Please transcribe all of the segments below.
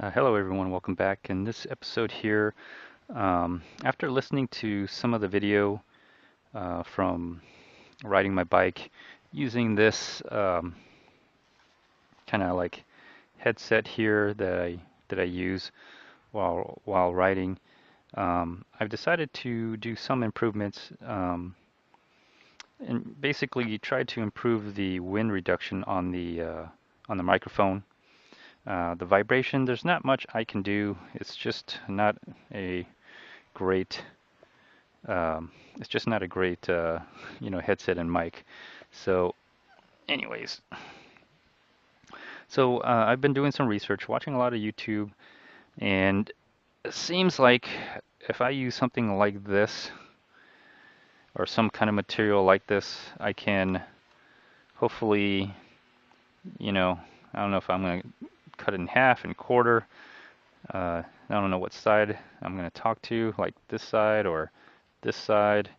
Hello everyone, welcome back. In this episode here, after listening to some of the video from riding my bike using this kind of like headset here that I use while riding, I've decided to do some improvements and basically try to improve the wind reduction on the microphone. The vibration, there's not much I can do. It's just not a great it's just not a great headset and mic. So anyways, I've been doing some research, watching a lot of YouTube, and it seems like if I use something like this or some kind of material like this, I can hopefully, you know, I don't know if I'm going to cut it in half and quarter. I don't know what side I'm going to talk to, like this side or this side.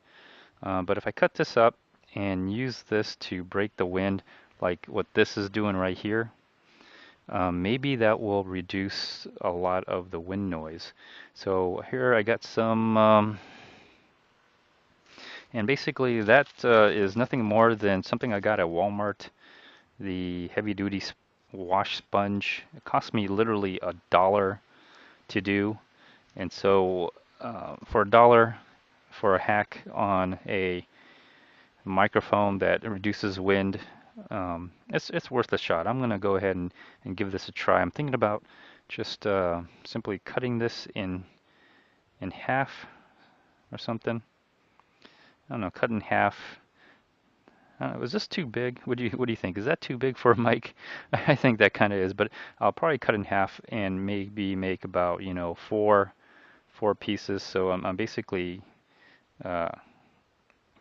But if I cut this up and use this to break the wind, like what this is doing right here, maybe that will reduce a lot of the wind noise. So here I got some, and basically that is nothing more than something I got at Walmart, the heavy duty wash sponge. It cost me literally $1 to do. And so for $1 for a hack on a microphone that reduces wind, it's worth a shot. I'm gonna go ahead and give this a try. I'm thinking about just simply cutting this in half or something. I don't know, cut in half. Was this too big? What do you think? Is that too big for a mic? I think that kind of is, but I'll probably cut in half and maybe make about, four pieces. So I'm uh,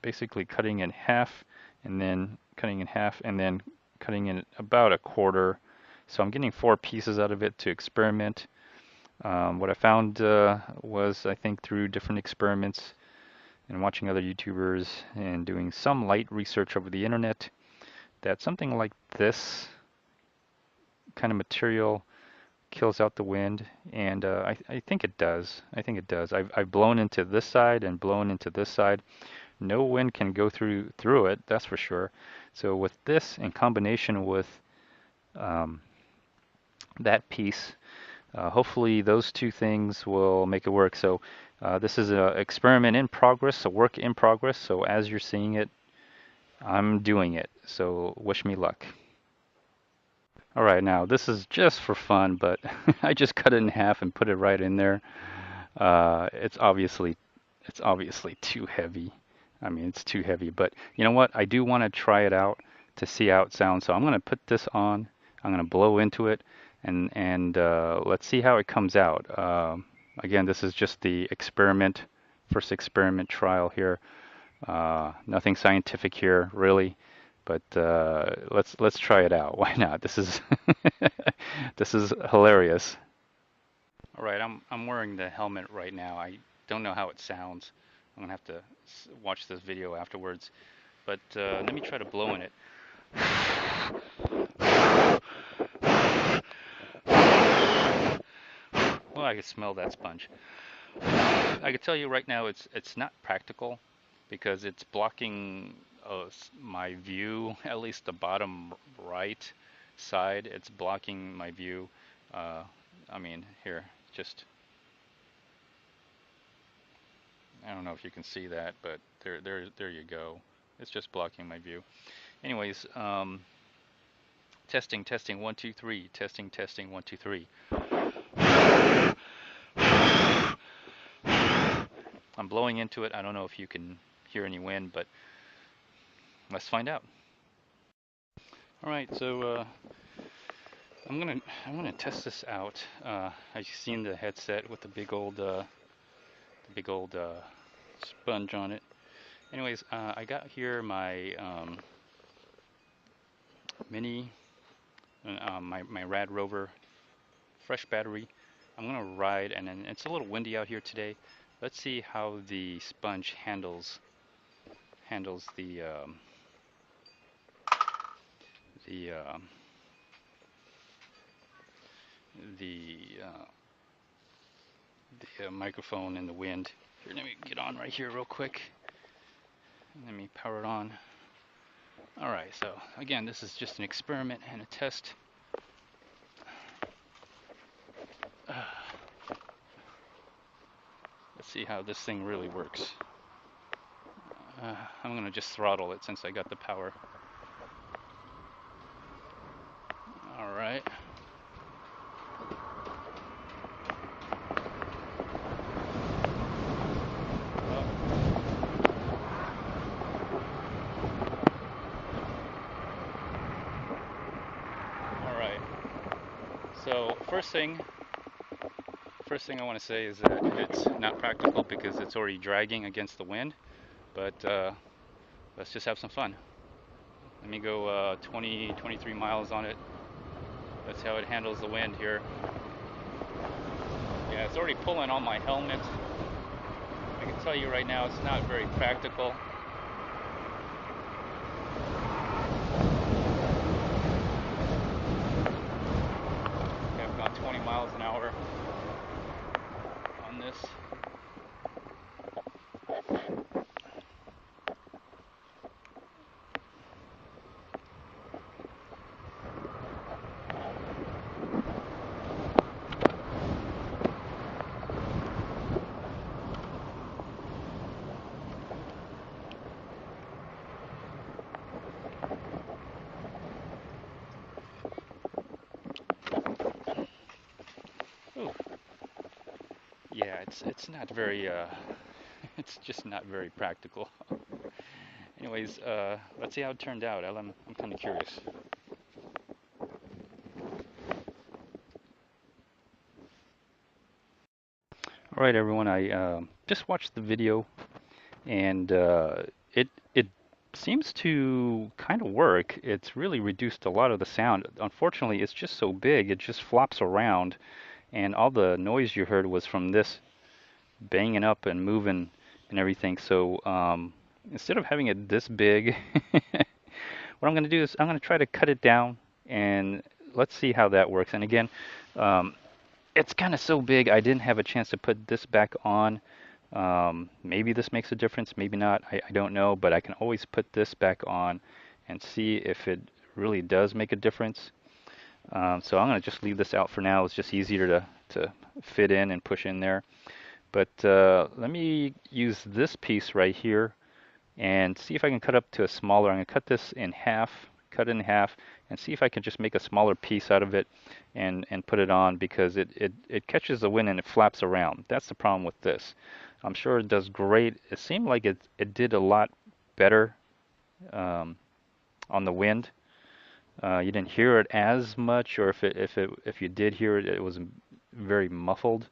basically cutting in half and then cutting in half and then cutting in about a quarter. So I'm getting four pieces out of it to experiment. What I found was, I think through different experiments and watching other YouTubers and doing some light research over the internet, that something like this kind of material kills out the wind, and I think it does. I think it does. I've blown into this side and blown into this side. No wind can go through it, that's for sure. So with this in combination with um, that piece, hopefully those two things will make it work. So this is an experiment in progress, a work in progress. So as you're seeing it, I'm doing it. So wish me luck. All right, now this is just for fun, but I just cut it in half and put it right in there. It's obviously too heavy. I mean, it's too heavy, but you know what? I do want to try it out to see how it sounds. So I'm going to put this on. I'm going to blow into it, and let's see how it comes out. Again, this is just the experiment, first experiment trial here. Nothing scientific here, really, but let's try it out. Why not? This is this is hilarious. All right, I'm wearing the helmet right now. I don't know how it sounds. I'm gonna have to watch this video afterwards. But let me try to blow in it. Well, I can smell that sponge. I can tell you right now, it's not practical because it's blocking my view. At least the bottom right side, it's blocking my view. Uh, I mean, here, just I don't know if you can see that, but there you go. It's just blocking my view. Anyways, testing, testing, 1, 2, 3. Testing, testing, 1, 2, 3. I'm blowing into it. I don't know if you can hear any wind, but let's find out. All right, so I'm gonna test this out. I've seen the headset with the big old sponge on it. Anyways, I got here my mini, my RadRover fresh battery. I'm gonna ride, and then it's a little windy out here today. Let's see how the sponge handles the the, uh, the microphone in the wind. Here, let me get on right here real quick. Let me power it on. All right, so again, this is just an experiment and a test. Let's see how this thing really works. I'm gonna just throttle it since I got the power. All right. All right. So first thing I want to say is that it's not practical because it's already dragging against the wind. But let's just have some fun. Let me go 23 miles on it. That's how it handles the wind here. Yeah, it's already pulling on my helmet. I can tell you right now, it's not very practical. I've gone 20 miles an hour on this. Ooh. Yeah, it's not very it's just not very practical. Anyways, let's see how it turned out. I'm kind of curious. All right, everyone. I just watched the video, and it seems to kind of work. It's really reduced a lot of the sound. Unfortunately, it's just so big, it just flops around, and all the noise you heard was from this banging up and moving and everything. So instead of having it this big, what I'm going to do is I'm going to try to cut it down, and let's see how that works. And again, um, it's kind of so big, I didn't have a chance to put this back on. Maybe this makes a difference, maybe not. I don't know, but I can always put this back on and see if it really does make a difference. So I'm going to just leave this out for now. It's just easier to fit in and push in there. But let me use this piece right here and see if I can cut up to a smaller. I'm going to cut this in half, cut it in half, and see if I can just make a smaller piece out of it and put it on, because it catches the wind and it flaps around. That's the problem with this. I'm sure it does great. It seemed like it did a lot better um, on the wind. You didn't hear it as much, or if you did hear it, it was very muffled.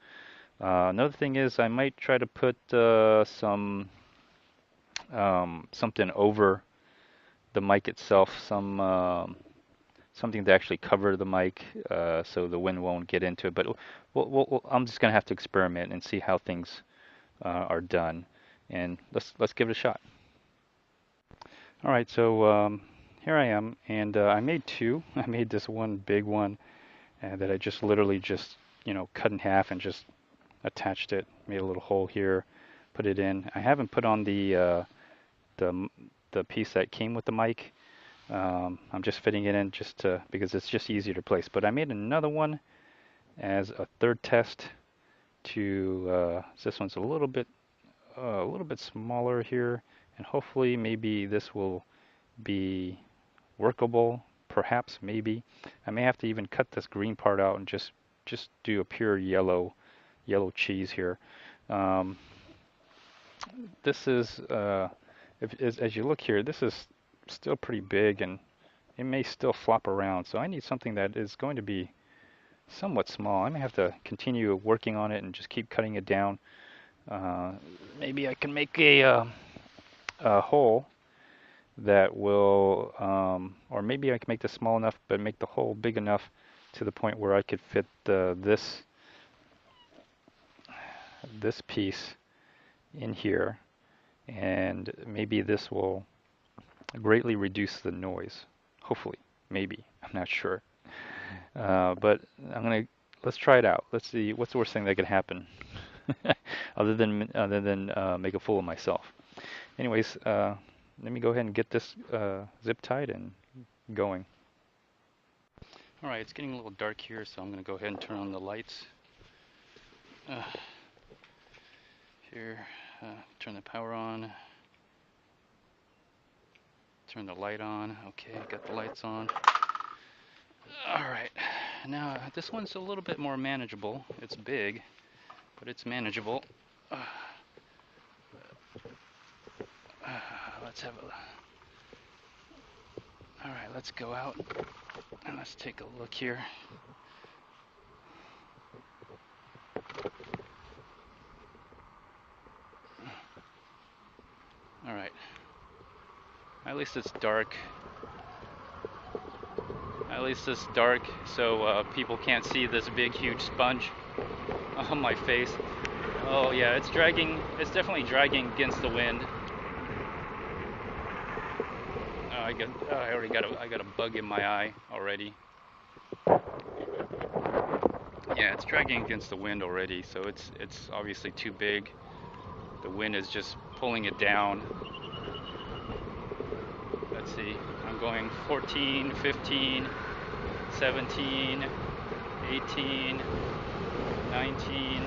Another thing is I might try to put something over the mic itself, something to actually cover the mic so the wind won't get into it. But I'm just gonna have to experiment and see how things are done, and let's give it a shot. All right, so here I am, and I made two. I made this one big one that I just literally just cut in half and just attached it. Made a little hole here, put it in. I haven't put on the the piece that came with the mic. I'm just fitting it in just to, because it's just easier to place. But I made another one as a third test to this one's a little bit smaller here, and hopefully maybe this will be workable. Perhaps, maybe. I may have to even cut this green part out and just do a pure yellow cheese here. Um, this is as you look here, this is still pretty big, and it may still flop around. So I need something that is going to be somewhat small. I may have to continue working on it and just keep cutting it down. Uh, Maybe I can make a hole that will, or maybe I can make this small enough, but make the hole big enough to the point where I could fit this piece in here, and maybe this will greatly reduce the noise. Hopefully, maybe, I'm not sure. But I'm gonna let's try it out. Let's see what's the worst thing that could happen, other than make a fool of myself. Anyways, let me go ahead and get this zip tied and going. All right, it's getting a little dark here, so I'm going to go ahead and turn on the lights. Uh, Here, turn the power on. Turn the light on. Okay, got the lights on. All right, now this one's a little bit more manageable. It's big, but it's manageable. Let's have a. All right, let's go out and let's take a look here. All right. At least it's dark. At least it's dark, so people can't see this big, huge sponge on my face. Oh yeah, it's dragging. It's definitely dragging against the wind. I got a bug in my eye already. Yeah, it's dragging against the wind already, so it's obviously too big. The wind is just pulling it down. Let's see. I'm going 14, 15, 17, 18, 19,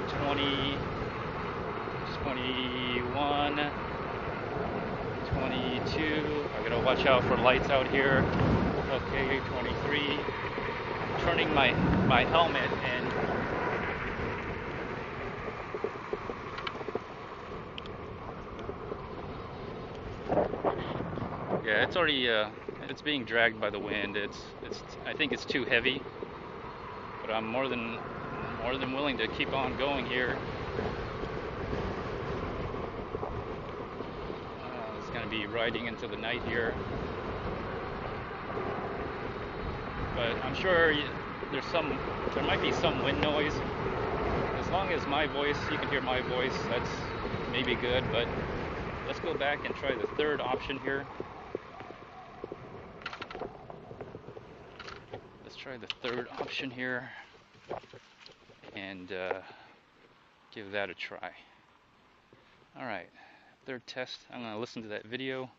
20, 21, 22. I gotta watch out for lights out here. Okay, 23. I'm turning my helmet and yeah, it's already it's being dragged by the wind. I think it's too heavy, but I'm more than willing to keep on going here. It's going to be riding into the night here, but I'm sure there might be some wind noise. As long as you can hear my voice, that's maybe good. But let's go back and try the third option here. Let's try the third option here and give that a try. All right, third test. I'm going to listen to that video,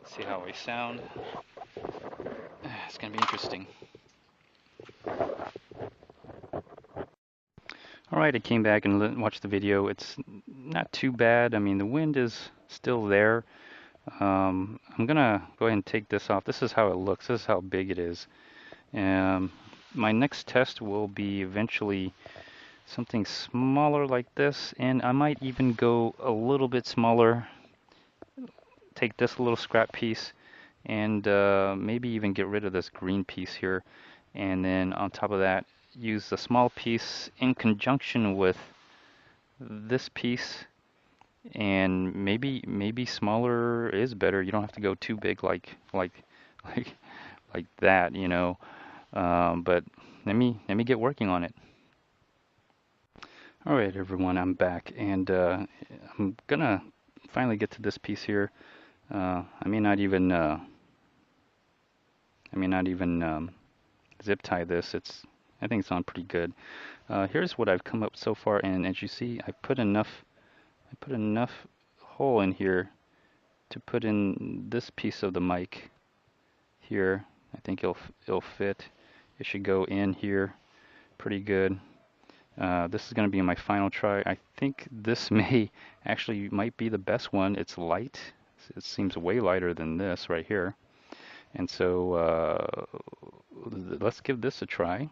see how I sound. It's going to be interesting. All right, I came back and watched the video. It's not too bad. I mean, the wind is still there. I'm going to go ahead and take this off. This is how it looks. This is how big it is. My next test will be eventually something smaller like this, and I might even go a little bit smaller, take this little scrap piece, and maybe even get rid of this green piece here, and then on top of that use the small piece in conjunction with this piece, and maybe smaller is better. You don't have to go too big like that, you know. But let me get working on it. All right, everyone, I'm back, and I'm gonna finally get to this piece here. I may not even zip tie this. I think it's on pretty good. Here's what I've come up so far, and as you see, I put enough hole in here to put in this piece of the mic here. I think it'll fit. It should go in here pretty good. This is going to be my final try. I think this might be the best one. It's light. It seems way lighter than this right here. And so let's give this a try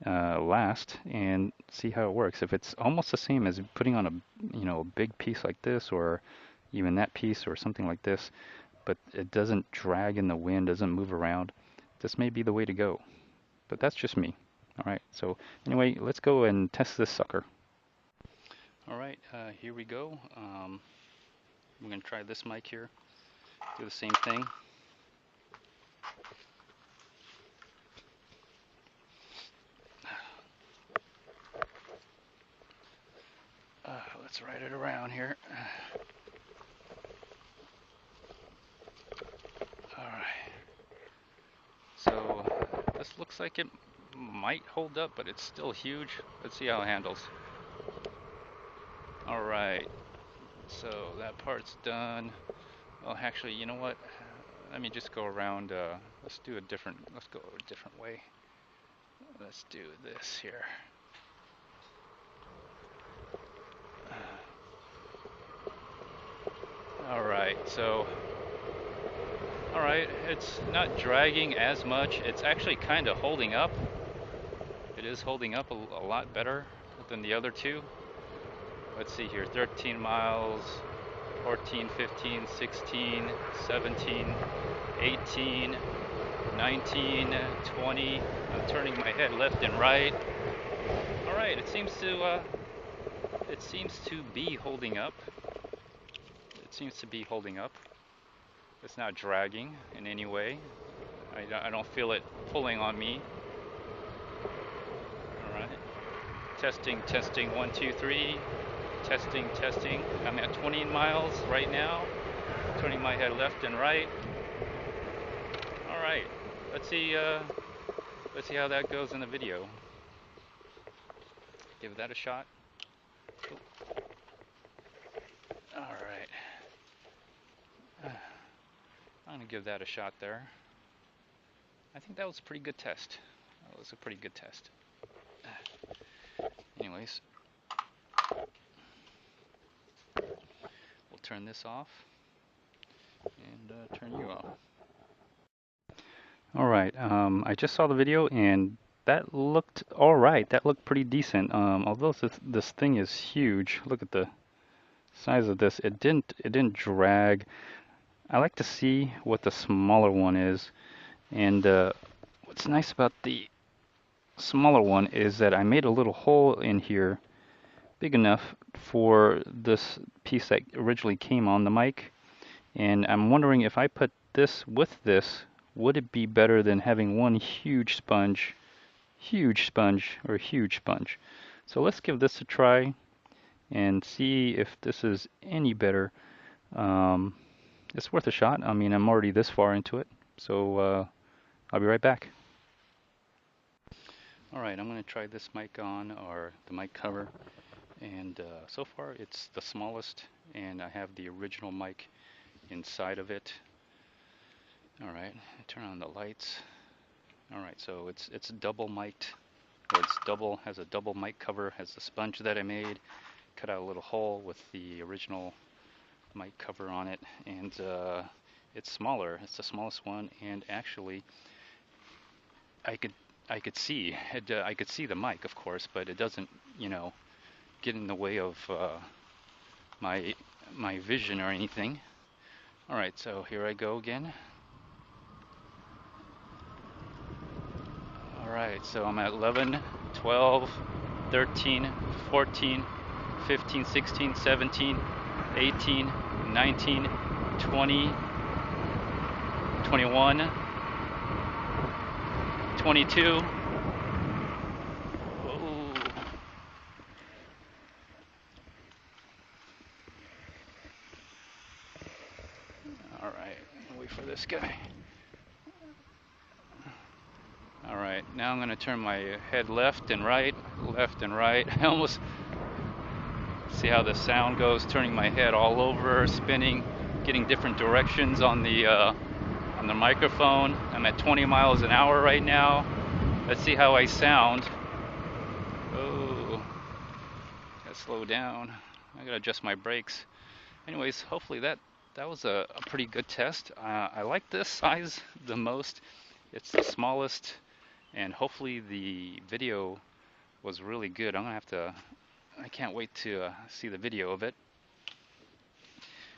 last and see how it works. If it's almost the same as putting on a big piece like this, or even that piece or something like this, but it doesn't drag in the wind, doesn't move around, this may be the way to go. But that's just me. All right, so anyway, let's go and test this sucker. All right, here we go. I'm going to try this mic here, do the same thing. Let's ride it around here. All right, so this looks like it might hold up, but it's still huge. Let's see how it handles. All right, so that part's done. Well, actually, you know what? Let me just go around. Let's go a different way. Let's do this here. All right, so, all right, it's not dragging as much. It's actually kind of holding up. It is holding up a lot better than the other two. Let's see here, 13 miles, 14, 15, 16, 17, 18, 19, 20. I'm turning my head left and right. All right, it seems to be holding up. It seems to be holding up. It's not dragging in any way. I don't feel it pulling on me. All right. Testing, testing, 1, 2, 3. Testing, testing. I'm at 20 miles right now. Turning my head left and right. All right. Let's see how that goes in the video. Give that a shot. All right. I'm gonna give that a shot there. I think that was a pretty good test. That was a pretty good test. Anyways, we'll turn this off and turn you off. All right, I just saw the video and that looked all right. That looked pretty decent. Although this thing is huge. Look at the size of this. It didn't drag. I like to see what the smaller one is. And what's nice about the smaller one is that I made a little hole in here big enough for this piece that originally came on the mic. And I'm wondering if I put this with this, would it be better than having one huge sponge, or huge sponge? So let's give this a try and see if this is any better. It's worth a shot. I mean, I'm already this far into it, so I'll be right back. All right, I'm going to try this mic on, or the mic cover, and so far it's the smallest, and I have the original mic inside of it. All right, turn on the lights. All right, so it's double mic'd, or has a double mic cover, has the sponge that I made, cut out a little hole with the original mic cover on it, and it's smaller. It's the smallest one, and actually I could see it. I could see the mic, of course, but it doesn't, get in the way of my vision or anything. All right, so here I go again. All right, so I'm at 11, 12, 13, 14, 15, 16, 17, 18, 19, 20, 21, 22. All right, wait for this guy. All right, now I'm going to turn my head left and right. I almost see how the sound goes, turning my head all over, spinning, getting different directions on the microphone. I'm at 20 miles an hour right now. Let's see how I sound. Oh, gotta slow down. I gotta adjust my brakes. Anyways, hopefully that was a pretty good test. I like this size the most. It's the smallest, and hopefully the video was really good. I can't wait to see the video of it.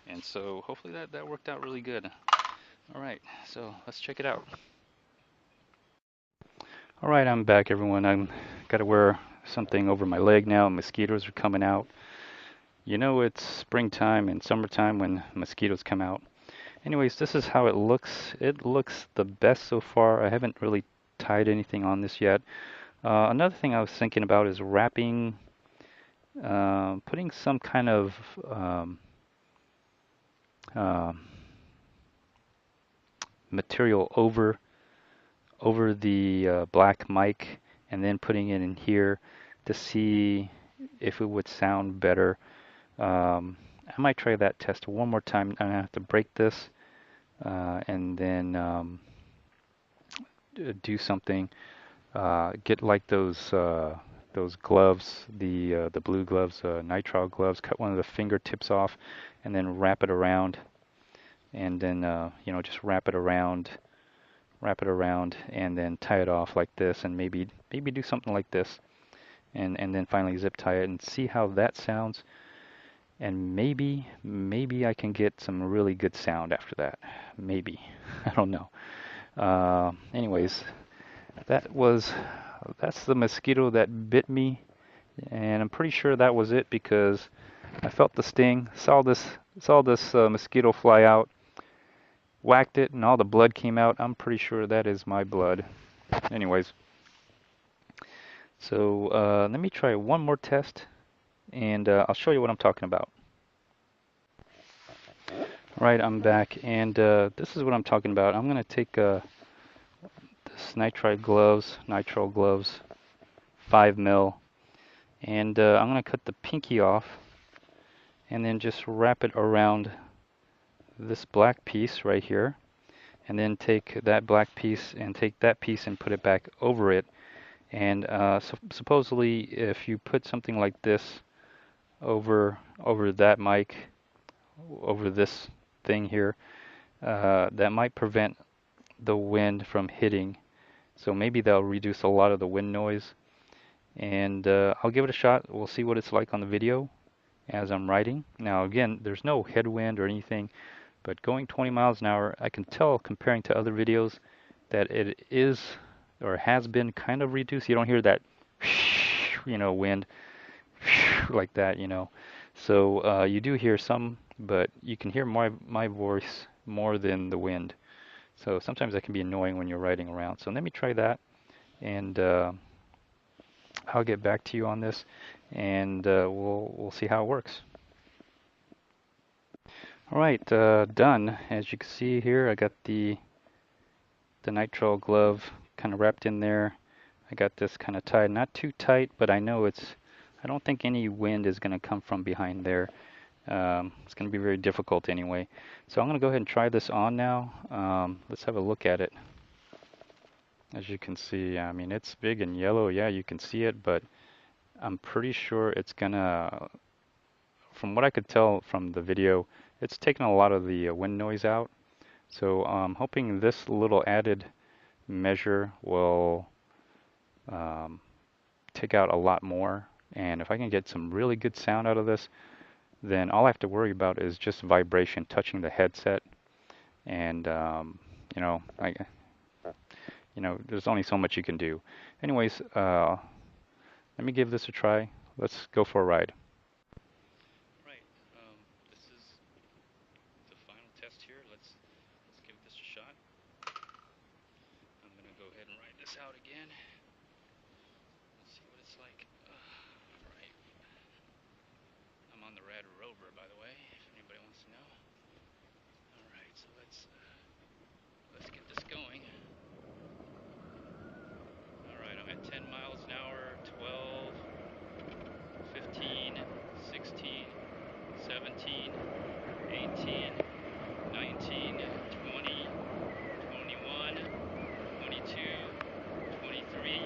And so hopefully that worked out really good. All right, so let's check it out. All right, I'm back, everyone. I'm got to wear something over my leg now. Mosquitoes are coming out. You know, it's springtime and summertime when mosquitoes come out. Anyways, this is how it looks. It looks the best so far. I haven't really tied anything on this yet. Another thing I was thinking about is wrapping, putting some kind of material over the black mic and then putting it in here to see if it would sound better. I might try that test one more time. I'm gonna have to break this and then do something. Get like those gloves, the blue gloves, nitrile gloves. Cut one of the fingertips off, and then wrap it around, and then just wrap it around, and then tie it off like this, and maybe do something like this, and then finally zip tie it and see how that sounds. And maybe I can get some really good sound after that. Maybe. I don't know. Anyways, that's the mosquito that bit me, and I'm pretty sure that was it because I felt the sting, saw this mosquito fly out, whacked it, and all the blood came out. I'm pretty sure that is my blood. Anyways, so let me try one more test, and I'll show you what I'm talking about. All right, I'm back, and this is what I'm talking about. I'm gonna take this nitrile gloves, 5 mil, and I'm gonna cut the pinky off, and then just wrap it around this black piece right here, and then take that black piece and take that piece and put it back over it. And supposedly, if you put something like this over that mic, over this thing here, that might prevent the wind from hitting. So maybe that'll reduce a lot of the wind noise. And I'll give it a shot. We'll see what it's like on the video as I'm riding. Now again, there's no headwind or anything, but going 20 miles an hour, I can tell comparing to other videos that it is or has been kind of reduced. You don't hear that wind like that. So you do hear some, but you can hear my voice more than the wind. So sometimes that can be annoying when you're riding around. So let me try that, and I'll get back to you on this, and we'll see how it works. All right, done. As you can see here, I got the nitrile glove kind of wrapped in there. I got this kind of tied, not too tight, but I know I don't think any wind is going to come from behind there. It's going to be very difficult anyway. So I'm going to go ahead and try this on now. Let's have a look at it. As you can see, I mean, it's big and yellow. Yeah, you can see it, but I'm pretty sure it's gonna, from what I could tell from the video, it's taken a lot of the wind noise out. So I'm hoping this little added measure will take out a lot more. And if I can get some really good sound out of this, then all I have to worry about is just vibration touching the headset. And there's only so much you can do. Anyways, let me give this a try. Let's go for a ride. Right, this is the final test here. Let's give this a shot. I'm gonna go ahead and ride this out again. Let's see what it's like. Right. I'm on the RadRover, by the way, if anybody wants to know. All right, so let's get this going. All right, I'm at 10 miles an hour, 12, 15, 16, 17, 18, 19, 20, 21, 22, 23,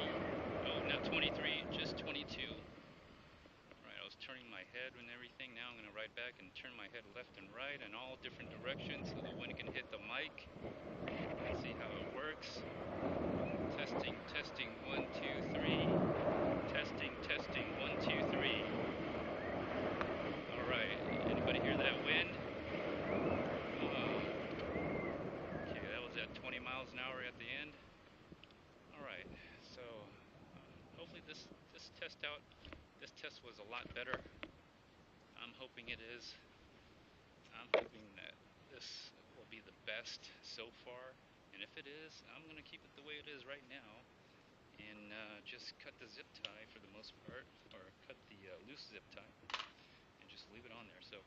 oh, not 23, just 22. Right, I was turning my head and everything. Now I'm going to ride back and turn my head left and right in all different directions so the wind can hit the mic. Let's see how it works. Testing, testing, 1, 2, 3. Testing, testing, 1, 2, 3. All right, anybody hear that wind? Okay, that was at 20 miles an hour at the end. All right, so hopefully this test was a lot better. I'm hoping it is. I'm hoping that this will be the best so far, and if it is, I'm going to keep it the way it is right now, and just cut the zip tie for the most part, or cut the loose zip tie, and just leave it on there. So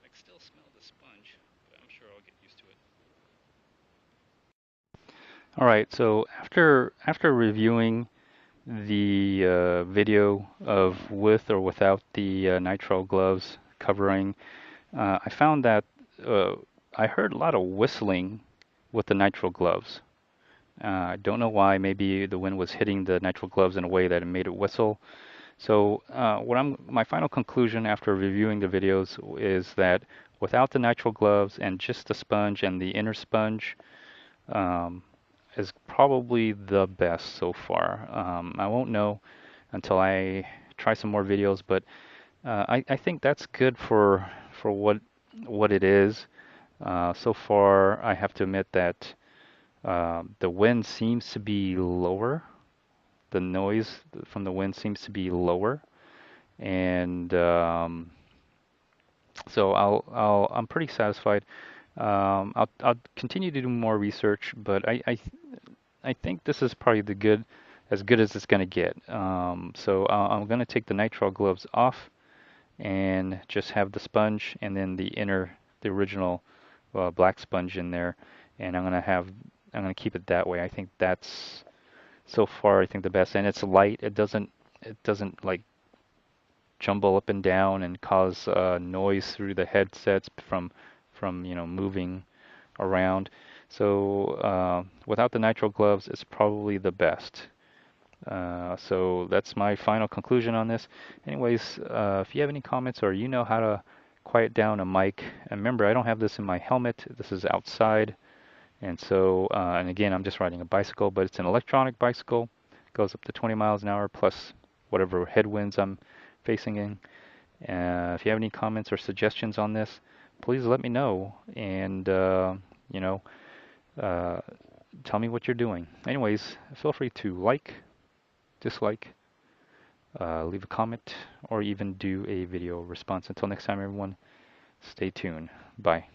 I can still smell the sponge, but I'm sure I'll get used to it. All right, so after reviewing the video of with or without the nitrile gloves covering, I found that uh, I heard a lot of whistling with the nitrile gloves. I don't know why. Maybe the wind was hitting the nitrile gloves in a way that it made it whistle. So my final conclusion after reviewing the videos is that without the nitrile gloves and just the sponge and the inner sponge um, is probably the best so far. I won't know until I try some more videos, but I think that's good for what it is. So far, I have to admit that the wind seems to be lower. The noise from the wind seems to be lower, and so I'm pretty satisfied. I'll continue to do more research, but I think this is probably as good as it's gonna get. So I'm gonna take the nitrile gloves off and just have the sponge and then the original black sponge in there, and I'm gonna keep it that way. I think that's so far I think the best, and it's light. It doesn't like jumble up and down and cause noise through the headsets from moving around. So without the nitrile gloves, it's probably the best. So that's my final conclusion on this. Anyways, if you have any comments or you know how to quiet down a mic, and remember, I don't have this in my helmet. This is outside, and so and again, I'm just riding a bicycle, but it's an electronic bicycle. Goes up to 20 miles an hour plus whatever headwinds I'm facing in. If you have any comments or suggestions on this, please let me know, and you know, uh, tell me what you're doing. Anyways, feel free to like, dislike, leave a comment, or even do a video response. Until next time, everyone, stay tuned. Bye.